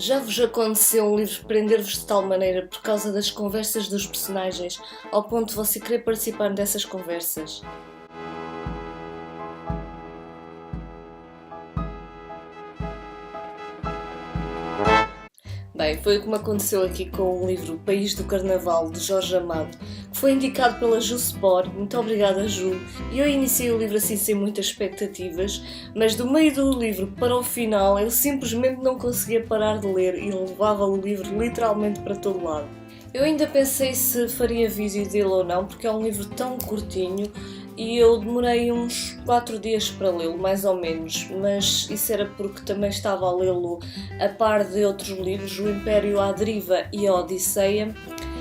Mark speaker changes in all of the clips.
Speaker 1: Já vos aconteceu um livro prender-vos de tal maneira por causa das conversas dos personagens, ao ponto de você querer participar dessas conversas? Bem, foi o que me aconteceu aqui com o livro País do Carnaval, de Jorge Amado, que foi indicado pela Ju Sport. Muito obrigada, Ju. E eu iniciei o livro assim sem muitas expectativas, mas do meio do livro para o final eu simplesmente não conseguia parar de ler e levava o livro literalmente para todo lado. Eu ainda pensei se faria vídeo dele ou não, porque é um livro tão curtinho e eu demorei uns 4 dias para lê-lo, mais ou menos, mas isso era porque também estava a lê-lo a par de outros livros, O Império à Deriva e a Odisseia.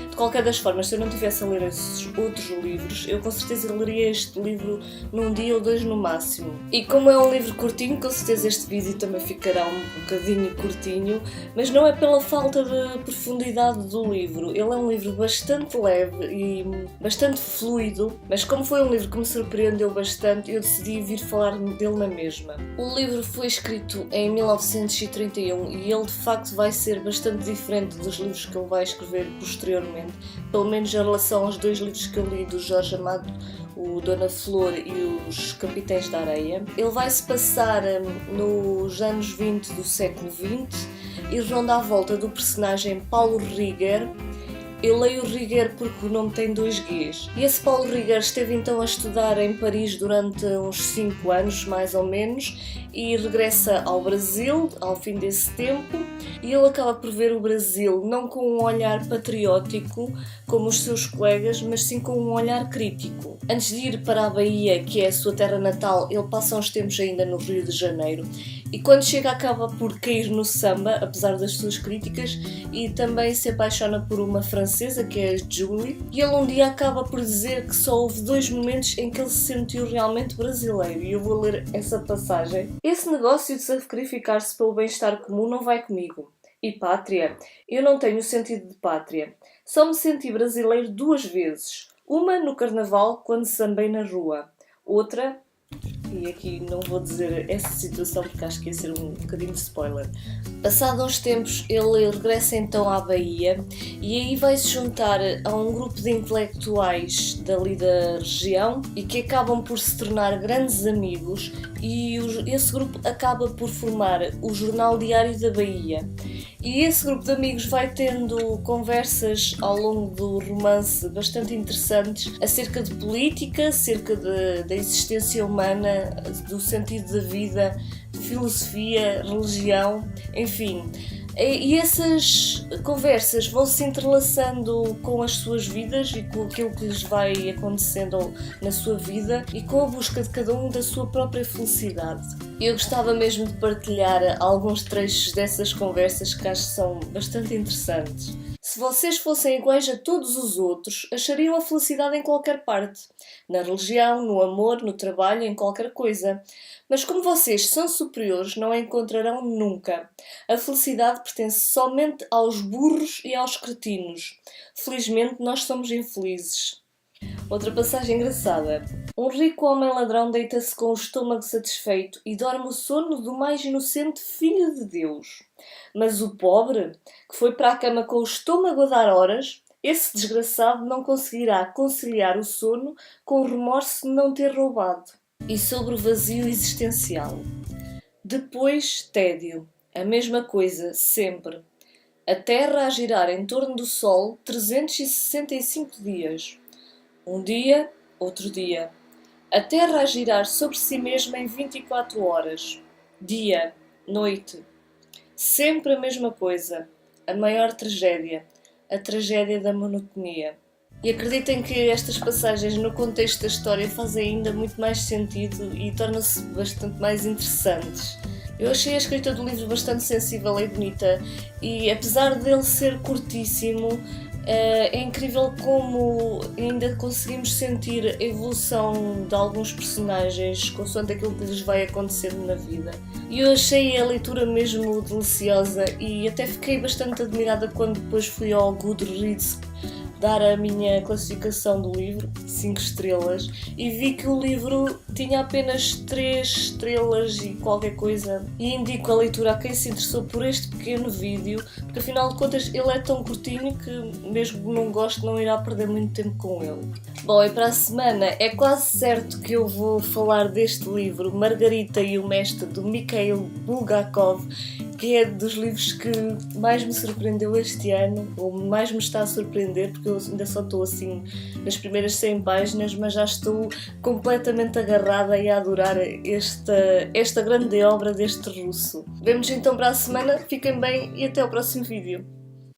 Speaker 1: De qualquer das formas, se eu não tivesse a ler esses outros livros, eu com certeza leria este livro num dia ou 2 no máximo. E como é um livro curtinho, com certeza este vídeo também ficará um bocadinho curtinho, mas não é pela falta de profundidade do livro. Ele é um livro bastante leve e bastante fluido, mas como foi um livro que me surpreendeu bastante, eu decidi vir falar dele na mesma. O livro foi escrito em 1931 e ele de facto vai ser bastante diferente dos livros que ele vai escrever posteriormente. Pelo menos em relação aos 2 livros que eu li do Jorge Amado, o Dona Flor e os Capitães da Areia. Ele vai se passar nos anos 20 do século XX e ronda à volta do personagem Paulo Rieger. Eu leio Rieger porque o nome tem 2 Gs. E esse Paulo Rieger esteve então a estudar em Paris durante uns 5 anos, mais ou menos, e regressa ao Brasil ao fim desse tempo, e ele acaba por ver o Brasil não com um olhar patriótico como os seus colegas, mas sim com um olhar crítico. Antes de ir para a Bahia, que é a sua terra natal, ele passa uns tempos ainda no Rio de Janeiro, e quando chega acaba por cair no samba, apesar das suas críticas, e também se apaixona por uma francesa, que é a Julie, e ele um dia acaba por dizer que só houve 2 momentos em que ele se sentiu realmente brasileiro, e eu vou ler essa passagem. Esse negócio de sacrificar-se pelo bem-estar comum não vai comigo. E pátria? Eu não tenho sentido de pátria. Só me senti brasileiro 2 vezes. Uma no carnaval, quando sambei na rua. Outra... E aqui não vou dizer essa situação porque acho que ia ser um bocadinho de spoiler. Passado uns tempos ele regressa então à Bahia e aí vai se juntar a um grupo de intelectuais dali da região e que acabam por se tornar grandes amigos, e esse grupo acaba por formar o Jornal Diário da Bahia. E esse grupo de amigos vai tendo conversas ao longo do romance bastante interessantes acerca de política, acerca da existência humana, do sentido da vida, filosofia, religião, enfim. E essas conversas vão se entrelaçando com as suas vidas e com aquilo que lhes vai acontecendo na sua vida e com a busca de cada um da sua própria felicidade. Eu gostava mesmo de partilhar alguns trechos dessas conversas que acho que são bastante interessantes. Se vocês fossem iguais a todos os outros, achariam a felicidade em qualquer parte. Na religião, no amor, no trabalho, em qualquer coisa. Mas como vocês são superiores, não a encontrarão nunca. A felicidade pertence somente aos burros e aos cretinos. Felizmente, nós somos infelizes. Outra passagem engraçada. Um rico homem ladrão deita-se com o estômago satisfeito e dorme o sono do mais inocente filho de Deus. Mas o pobre, que foi para a cama com o estômago a dar horas, esse desgraçado não conseguirá conciliar o sono com o remorso de não ter roubado. E sobre o vazio existencial. Depois, tédio. A mesma coisa, sempre. A Terra a girar em torno do Sol 365 dias. Um dia, outro dia. A Terra a girar sobre si mesma em 24 horas. Dia, noite. Sempre a mesma coisa. A maior tragédia. A tragédia da monotonia. E acreditem que estas passagens no contexto da história fazem ainda muito mais sentido e tornam-se bastante mais interessantes. Eu achei a escrita do livro bastante sensível e bonita, e apesar dele ser curtíssimo, é incrível como ainda conseguimos sentir a evolução de alguns personagens consoante aquilo que lhes vai acontecendo na vida. E eu achei a leitura mesmo deliciosa e até fiquei bastante admirada quando depois fui ao Goodreads dar a minha classificação do livro, 5 estrelas, e vi que o livro tinha apenas 3 estrelas e qualquer coisa. E indico a leitura a quem se interessou por este pequeno vídeo, porque afinal de contas ele é tão curtinho que mesmo que não goste não irá perder muito tempo com ele. Bom, e para a semana é quase certo que eu vou falar deste livro, Margarita e o Mestre, do Mikhail Bulgakov, que é dos livros que mais me surpreendeu este ano, ou mais me está a surpreender, porque eu ainda só estou assim nas primeiras 100 páginas, mas já estou completamente agarrada e a adorar esta grande obra deste russo. Vemo-nos então para a semana, fiquem bem e até ao próximo vídeo.